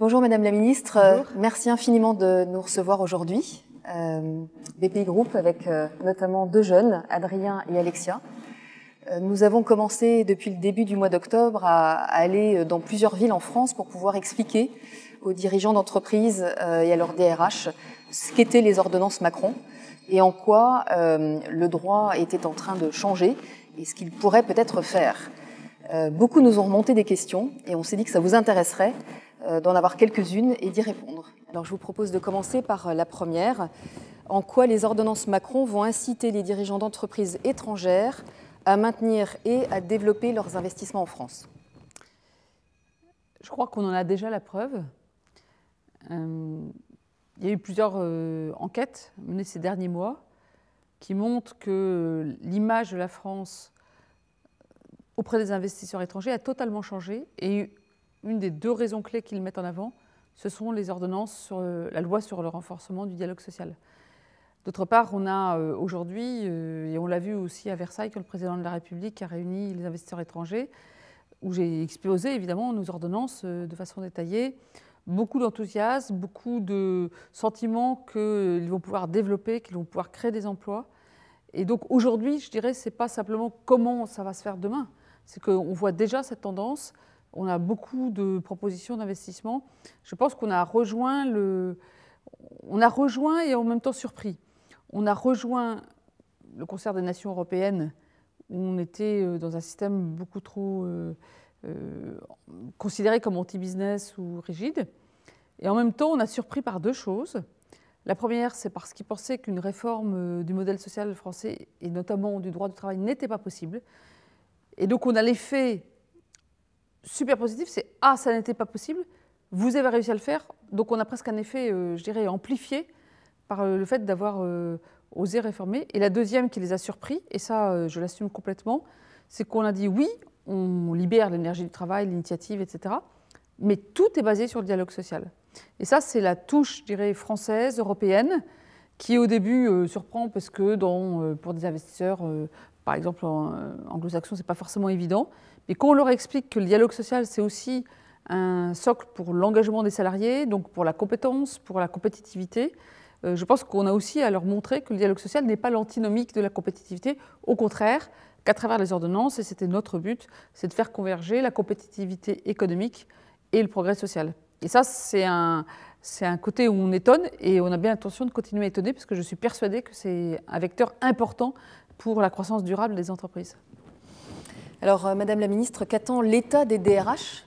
Bonjour Madame la Ministre, Bonjour. Merci infiniment de nous recevoir aujourd'hui. BPI Group avec notamment deux jeunes, Adrien et Alexia. Nous avons commencé depuis le début du mois d'octobre à aller dans plusieurs villes en France pour pouvoir expliquer aux dirigeants d'entreprises et à leurs DRH ce qu'étaient les ordonnances Macron et en quoi le droit était en train de changer et ce qu'il pourrait peut-être faire. Beaucoup nous ont remonté des questions et on s'est dit que ça vous intéresserait d'en avoir quelques-unes et d'y répondre. Alors je vous propose de commencer par la première. En quoi les ordonnances Macron vont inciter les dirigeants d'entreprises étrangères à maintenir et à développer leurs investissements en France? Je crois qu'on en a déjà la preuve. Il y a eu plusieurs enquêtes menées ces derniers mois qui montrent que l'image de la France auprès des investisseurs étrangers a totalement changé. Et une des deux raisons clés qu'ils mettent en avant, ce sont les ordonnances sur la loi sur le renforcement du dialogue social. D'autre part, on a aujourd'hui, et on l'a vu aussi à Versailles, quand le président de la République a réuni les investisseurs étrangers, où j'ai exposé évidemment nos ordonnances de façon détaillée, beaucoup d'enthousiasme, beaucoup de sentiments qu'ils vont pouvoir développer, qu'ils vont pouvoir créer des emplois. Et donc aujourd'hui, je dirais, ce n'est pas simplement comment ça va se faire demain, c'est qu'on voit déjà cette tendance. On a beaucoup de propositions d'investissement. Je pense qu'on a rejoint et en même temps surpris. On a rejoint le concert des nations européennes où on était dans un système beaucoup trop considéré comme anti-business ou rigide. Et en même temps, on a surpris par deux choses. La première, c'est parce qu'ils pensaient qu'une réforme du modèle social français et notamment du droit du travail n'était pas possible. Et donc on a l'effet super positif, c'est « Ah, ça n'était pas possible, vous avez réussi à le faire ». Donc on a presque un effet, je dirais, amplifié par le fait d'avoir osé réformer. Et la deuxième qui les a surpris, et ça je l'assume complètement, c'est qu'on a dit oui, on libère l'énergie du travail, l'initiative, etc. Mais tout est basé sur le dialogue social. Et ça, c'est la touche, je dirais, française, européenne, qui au début surprend parce que pour des investisseurs, par exemple anglo-saxons, ce n'est pas forcément évident. Mais quand on leur explique que le dialogue social, c'est aussi un socle pour l'engagement des salariés, donc pour la compétence, pour la compétitivité, je pense qu'on a aussi à leur montrer que le dialogue social n'est pas l'antinomique de la compétitivité. Au contraire, qu'à travers les ordonnances, et c'était notre but, c'est de faire converger la compétitivité économique et le progrès social. Et ça, c'est un côté où on étonne et on a bien l'intention de continuer à étonner parce que je suis persuadée que c'est un vecteur important pour la croissance durable des entreprises. Alors, Madame la Ministre, qu'attend l'État des DRH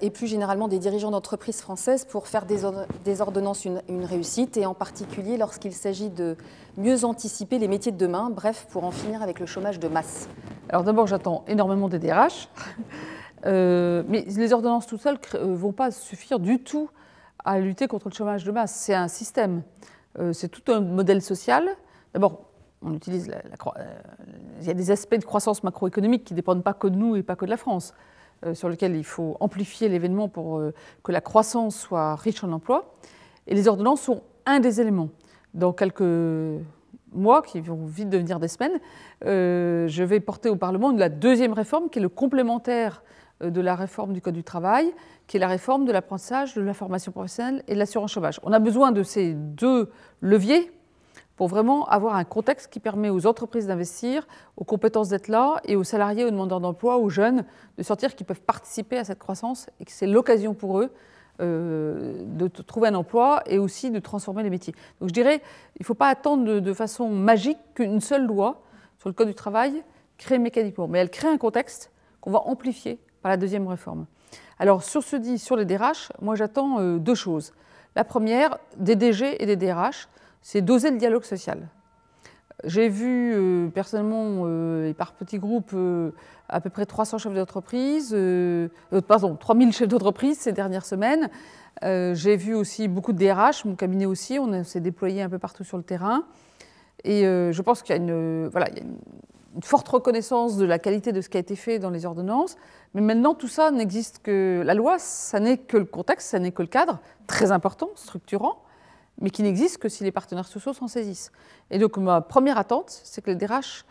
et plus généralement des dirigeants d'entreprises françaises pour faire des ordonnances une réussite et en particulier lorsqu'il s'agit de mieux anticiper les métiers de demain, bref, pour en finir avec le chômage de masse? Alors d'abord, j'attends énormément des DRH, mais les ordonnances toutes seules ne vont pas suffire du tout à lutter contre le chômage de masse. C'est un système, c'est tout un modèle social. D'abord, on utilise il y a des aspects de croissance macroéconomique qui ne dépendent pas que de nous et pas que de la France, sur lesquels il faut amplifier l'événement pour que la croissance soit riche en emplois. Et les ordonnances sont un des éléments. Dans quelques mois, qui vont vite devenir des semaines, je vais porter au Parlement la deuxième réforme, qui est le complémentaire de la réforme du Code du travail, qui est la réforme de l'apprentissage, de la formation professionnelle et de l'assurance chômage. On a besoin de ces deux leviers pour vraiment avoir un contexte qui permet aux entreprises d'investir, aux compétences d'être là et aux salariés, aux demandeurs d'emploi, aux jeunes de sortir qui peuvent participer à cette croissance et que c'est l'occasion pour eux de trouver un emploi et aussi de transformer les métiers. Donc je dirais, il ne faut pas attendre de façon magique qu'une seule loi sur le Code du travail crée mécaniquement, mais elle crée un contexte qu'on va amplifier par la deuxième réforme. Alors sur les DRH, moi j'attends deux choses. La première, des DG et des DRH, c'est doser le dialogue social. J'ai vu personnellement et par petits groupes à peu près 300 chefs d'entreprise, 3000 chefs d'entreprise ces dernières semaines. J'ai vu aussi beaucoup de DRH, mon cabinet aussi, on s'est déployé un peu partout sur le terrain. Et je pense qu'il y a une forte reconnaissance de la qualité de ce qui a été fait dans les ordonnances. Mais maintenant, tout ça n'existe que... La loi, ça n'est que le contexte, ça n'est que le cadre, très important, structurant, mais qui n'existe que si les partenaires sociaux s'en saisissent. Et donc ma première attente, c'est que les DRH,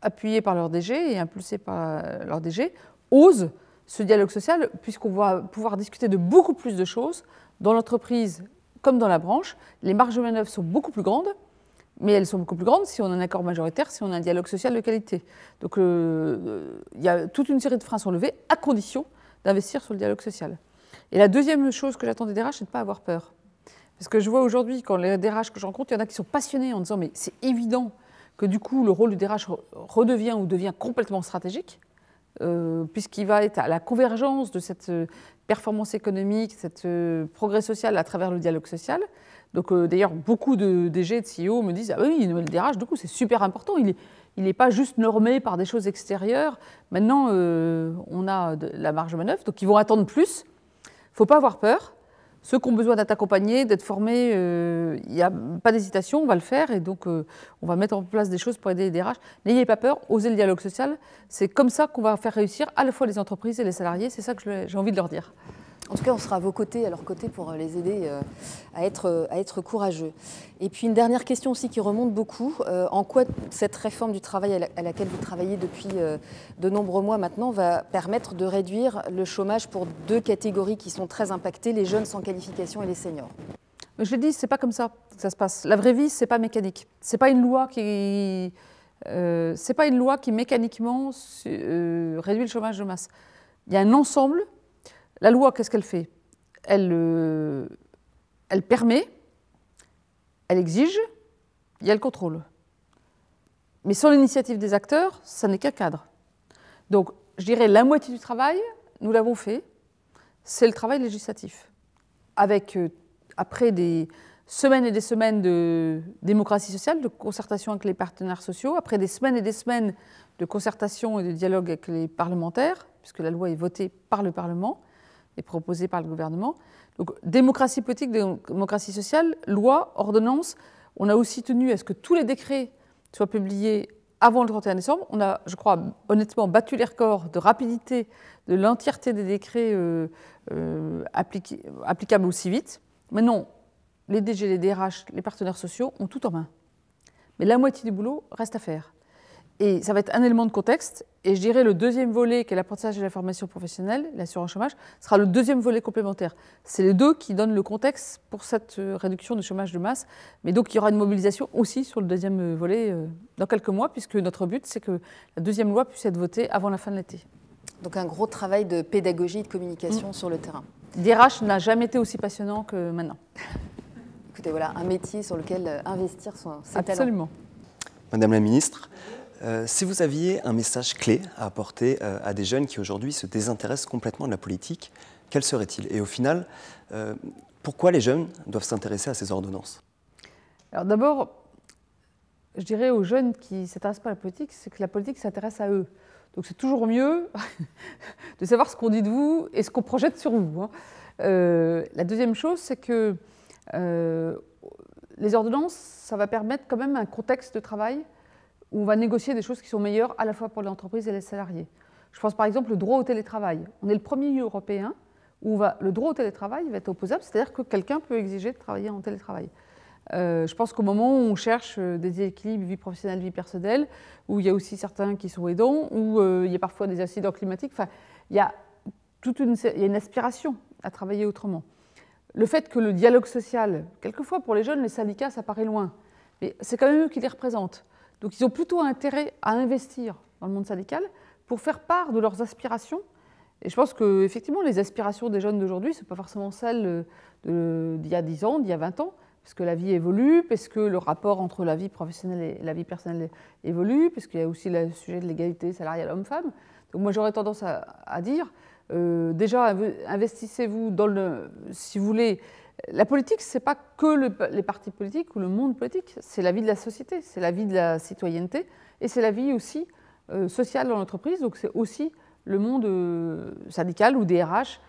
appuyés par leur DG et impulsés par leur DG, osent ce dialogue social, puisqu'on va pouvoir discuter de beaucoup plus de choses dans l'entreprise comme dans la branche. Les marges de manœuvre sont beaucoup plus grandes, mais elles sont beaucoup plus grandes si on a un accord majoritaire, si on a un dialogue social de qualité. Donc il y a toute une série de freins sont levés, à condition d'investir sur le dialogue social. Et la deuxième chose que j'attends des DRH, c'est de ne pas avoir peur. Parce que je vois aujourd'hui, quand les DRH que je rencontre, il y en a qui sont passionnés en disant « mais c'est évident que du coup, le rôle du DRH redevient ou devient complètement stratégique, puisqu'il va être à la convergence de cette performance économique, cette progrès social à travers le dialogue social. » Donc d'ailleurs, beaucoup de DG et de CEO me disent « ah oui, le DRH, du coup, c'est super important, il n'est pas juste normé par des choses extérieures. Maintenant, on a de la marge de manœuvre, donc ils vont attendre plus. Il ne faut pas avoir peur. Ceux qui ont besoin d'être accompagnés, d'être formés, il n'y a pas d'hésitation, on va le faire. Et donc, on va mettre en place des choses pour aider les DRH. N'ayez pas peur, osez le dialogue social. C'est comme ça qu'on va faire réussir à la fois les entreprises et les salariés. C'est ça que j'ai envie de leur dire. En tout cas, on sera à vos côtés, à leur côté, pour les aider à être courageux. Et puis une dernière question aussi qui remonte beaucoup. En quoi cette réforme du travail à laquelle vous travaillez depuis de nombreux mois maintenant va permettre de réduire le chômage pour deux catégories qui sont très impactées, les jeunes sans qualification et les seniors? Je l'ai dit, c'est pas comme ça que ça se passe. La vraie vie, c'est pas mécanique. C'est pas une loi qui mécaniquement réduit le chômage de masse. Il y a un ensemble. La loi, qu'est-ce qu'elle fait? Elle permet, elle exige, il y a le contrôle. Mais sans l'initiative des acteurs, ça n'est qu'un cadre. Donc, je dirais la moitié du travail, nous l'avons fait, c'est le travail législatif. Avec, après des semaines et des semaines de démocratie sociale, de concertation avec les partenaires sociaux, après des semaines et des semaines de concertation et de dialogue avec les parlementaires, puisque la loi est votée par le Parlement, est proposée par le gouvernement. Donc, démocratie politique, démocratie sociale, loi, ordonnance. On a aussi tenu à ce que tous les décrets soient publiés avant le 31 décembre. On a, je crois, honnêtement, battu les records de rapidité de l'entièreté des décrets applicables aussi vite. Maintenant, les DG, les DRH, les partenaires sociaux ont tout en main. Mais la moitié du boulot reste à faire. Et ça va être un élément de contexte. Et je dirais le deuxième volet, qui est l'apprentissage et la formation professionnelle, l'assurance chômage, sera le deuxième volet complémentaire. C'est les deux qui donnent le contexte pour cette réduction du chômage de masse. Mais donc, il y aura une mobilisation aussi sur le deuxième volet dans quelques mois, puisque notre but, c'est que la deuxième loi puisse être votée avant la fin de l'été. Donc, un gros travail de pédagogie et de communication sur le terrain. DRH n'a jamais été aussi passionnant que maintenant. Écoutez, voilà, un métier sur lequel investir ses talents. Absolument. Madame la ministre, si vous aviez un message clé à apporter à des jeunes qui aujourd'hui se désintéressent complètement de la politique, quel serait-il? Et au final, pourquoi les jeunes doivent s'intéresser à ces ordonnances? Alors d'abord, je dirais aux jeunes qui ne s'intéressent pas à la politique, c'est que la politique s'intéresse à eux. Donc c'est toujours mieux de savoir ce qu'on dit de vous et ce qu'on projette sur vous. La deuxième chose, c'est que les ordonnances, ça va permettre quand même un contexte de travail où on va négocier des choses qui sont meilleures à la fois pour l'entreprise et les salariés. Je pense par exemple au droit au télétravail. On est le premier européen où le droit au télétravail va être opposable, c'est-à-dire que quelqu'un peut exiger de travailler en télétravail. Je pense qu'au moment où on cherche des équilibres vie professionnelle, vie personnelle, où il y a aussi certains qui sont aidants, où il y a parfois des accidents climatiques, enfin, il y a une aspiration à travailler autrement. Le fait que le dialogue social, quelquefois pour les jeunes, les syndicats, ça paraît loin, mais c'est quand même eux qui les représentent. Donc ils ont plutôt intérêt à investir dans le monde syndical pour faire part de leurs aspirations. Et je pense qu'effectivement, les aspirations des jeunes d'aujourd'hui, ce n'est pas forcément celles d'il y a 10 ans, d'il y a 20 ans, parce que la vie évolue, parce que le rapport entre la vie professionnelle et la vie personnelle évolue, parce qu'il y a aussi le sujet de l'égalité salariale homme-femme. Donc moi, j'aurais tendance à dire, déjà, investissez-vous dans si vous voulez, la politique, ce n'est pas que les partis politiques ou le monde politique, c'est la vie de la société, c'est la vie de la citoyenneté, et c'est la vie aussi sociale dans l'entreprise, donc c'est aussi le monde syndical ou DRH.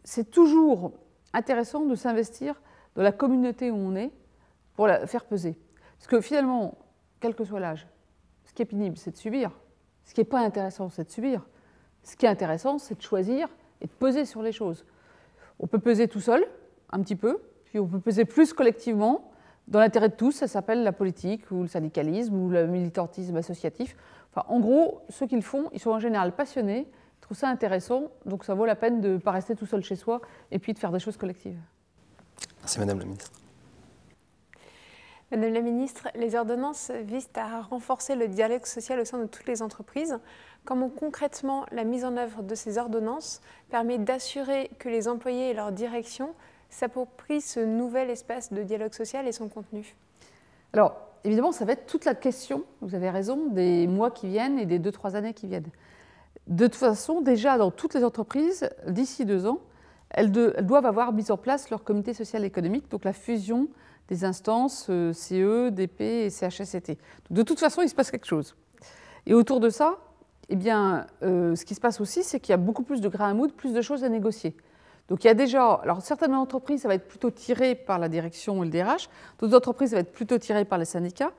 C'est toujours intéressant de s'investir dans la communauté où on est pour la faire peser. Parce que finalement, quel que soit l'âge, ce qui est pénible, c'est de subir. Ce qui n'est pas intéressant, c'est de subir. Ce qui est intéressant, c'est de choisir et de peser sur les choses. On peut peser tout seul, un petit peu, puis on peut peser plus collectivement, dans l'intérêt de tous, ça s'appelle la politique, ou le syndicalisme, ou le militantisme associatif. Enfin, en gros, ceux qui le font, ils sont en général passionnés, trouve ça intéressant, donc ça vaut la peine de ne pas rester tout seul chez soi et puis de faire des choses collectives. Merci Madame la Ministre. Madame la Ministre, les ordonnances visent à renforcer le dialogue social au sein de toutes les entreprises. Comment concrètement la mise en œuvre de ces ordonnances permet d'assurer que les employés et leur direction s'approprient ce nouvel espace de dialogue social et son contenu? Alors, évidemment, ça va être toute la question, vous avez raison, des mois qui viennent et des 2-3 années qui viennent. De toute façon, déjà dans toutes les entreprises, d'ici 2 ans, elles doivent avoir mis en place leur comité social et économique, donc la fusion des instances CE, DP et CHSCT. Donc, de toute façon, il se passe quelque chose. Et autour de ça, eh bien, ce qui se passe aussi, c'est qu'il y a beaucoup plus de grains à moudre, plus de choses à négocier. Donc il y a déjà, alors certaines entreprises, ça va être plutôt tiré par la direction et le DRH, d'autres entreprises, ça va être plutôt tiré par les syndicats,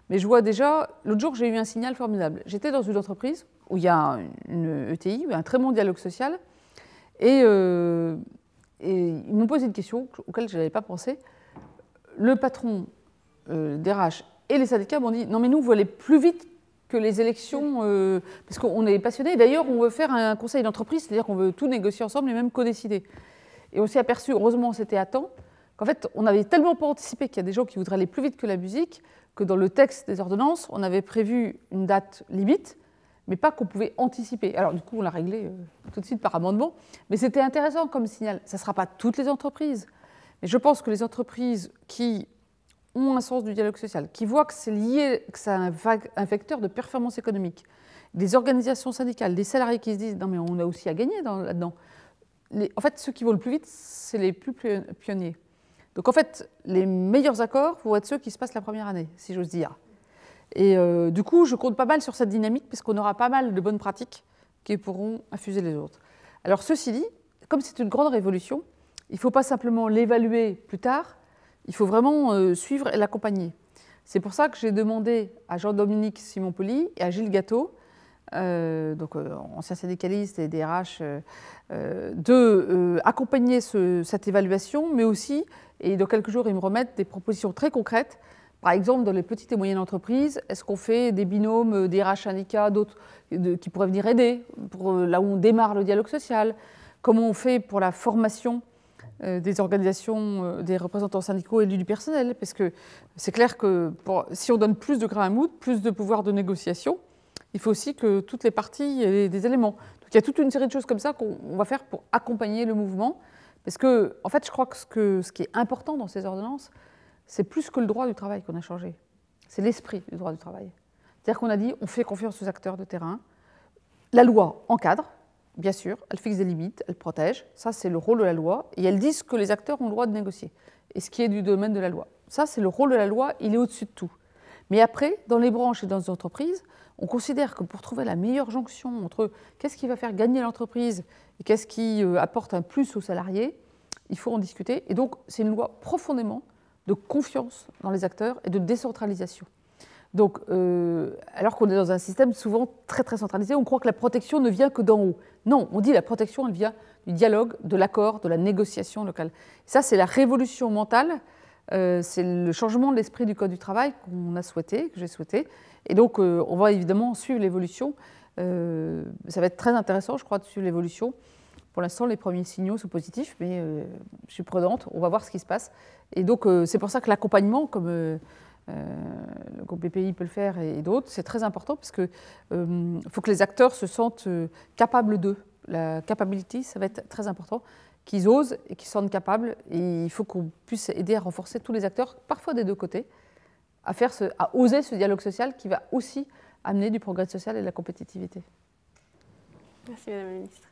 mais je vois déjà, l'autre jour, j'ai eu un signal formidable. J'étais dans une entreprise où il y a une ETI, un très bon dialogue social, et ils m'ont posé une question auquel je n'avais pas pensé. Le patron DRH et les syndicats m'ont dit « Non mais nous, on veut aller plus vite que les élections, parce qu'on est passionnés. D'ailleurs, on veut faire un conseil d'entreprise, c'est-à-dire qu'on veut tout négocier ensemble et même co-décider. » Et on s'est aperçu, heureusement c'était à temps, qu'en fait, on n'avait tellement pas anticipé qu'il y a des gens qui voudraient aller plus vite que la musique, que dans le texte des ordonnances, on avait prévu une date limite, mais pas qu'on pouvait anticiper. Alors du coup, on l'a réglé tout de suite par amendement, mais c'était intéressant comme signal. Ça ne sera pas toutes les entreprises, mais je pense que les entreprises qui ont un sens du dialogue social, qui voient que c'est lié, que c'est un vecteur de performance économique, des organisations syndicales, des salariés qui se disent « non mais on a aussi à gagner là-dedans ». En fait, ceux qui vont le plus vite, c'est les plus pionniers. Donc en fait, les meilleurs accords vont être ceux qui se passent la première année, si j'ose dire. Et du coup, je compte pas mal sur cette dynamique, puisqu'on aura pas mal de bonnes pratiques qui pourront infuser les autres. Alors ceci dit, comme c'est une grande révolution, il ne faut pas simplement l'évaluer plus tard, il faut vraiment suivre et l'accompagner. C'est pour ça que j'ai demandé à Jean-Dominique Simon-Poli et à Gilles Gâteau, donc anciens syndicalistes et DRH, d'accompagner cette évaluation, mais aussi, et dans quelques jours, ils me remettent des propositions très concrètes. Par exemple, dans les petites et moyennes entreprises, est-ce qu'on fait des binômes DRH syndicats, d'autres qui pourraient venir aider pour là où on démarre le dialogue social? Comment on fait pour la formation des organisations, des représentants syndicaux élus du personnel? Parce que c'est clair que si on donne plus de grains à moudre, plus de pouvoir de négociation, il faut aussi que toutes les parties aient des éléments. Donc il y a toute une série de choses comme ça qu'on va faire pour accompagner le mouvement. Parce que, en fait, je crois que ce qui est important dans ces ordonnances, c'est plus que le droit du travail qu'on a changé. C'est l'esprit du droit du travail. C'est-à-dire qu'on a dit, on fait confiance aux acteurs de terrain. La loi encadre, bien sûr, elle fixe des limites, elle protège. Ça, c'est le rôle de la loi. Et elle dit ce que les acteurs ont le droit de négocier. Et ce qui est du domaine de la loi. Ça, c'est le rôle de la loi, il est au-dessus de tout. Mais après, dans les branches et dans les entreprises, on considère que pour trouver la meilleure jonction entre qu'est-ce qui va faire gagner l'entreprise et qu'est-ce qui apporte un plus aux salariés, il faut en discuter. Et donc, c'est une loi profondément de confiance dans les acteurs et de décentralisation. Donc, alors qu'on est dans un système souvent très, très centralisé, on croit que la protection ne vient que d'en haut. Non, on dit que la protection, elle vient du dialogue, de l'accord, de la négociation locale. Ça, c'est la révolution mentale, c'est le changement de l'esprit du Code du travail qu'on a souhaité, que j'ai souhaité. Et donc, on va évidemment suivre l'évolution. Ça va être très intéressant, je crois, de suivre l'évolution. Pour l'instant, les premiers signaux sont positifs, mais je suis prudente, on va voir ce qui se passe. Et donc, c'est pour ça que l'accompagnement, comme le groupe BPI peut le faire et d'autres, c'est très important, parce qu'il faut que les acteurs se sentent capables d'eux. La capability, ça va être très important, qu'ils osent et qu'ils se sentent capables. Et il faut qu'on puisse aider à renforcer tous les acteurs, parfois des deux côtés, à oser ce dialogue social qui va aussi amener du progrès social et de la compétitivité. Merci Madame la Ministre.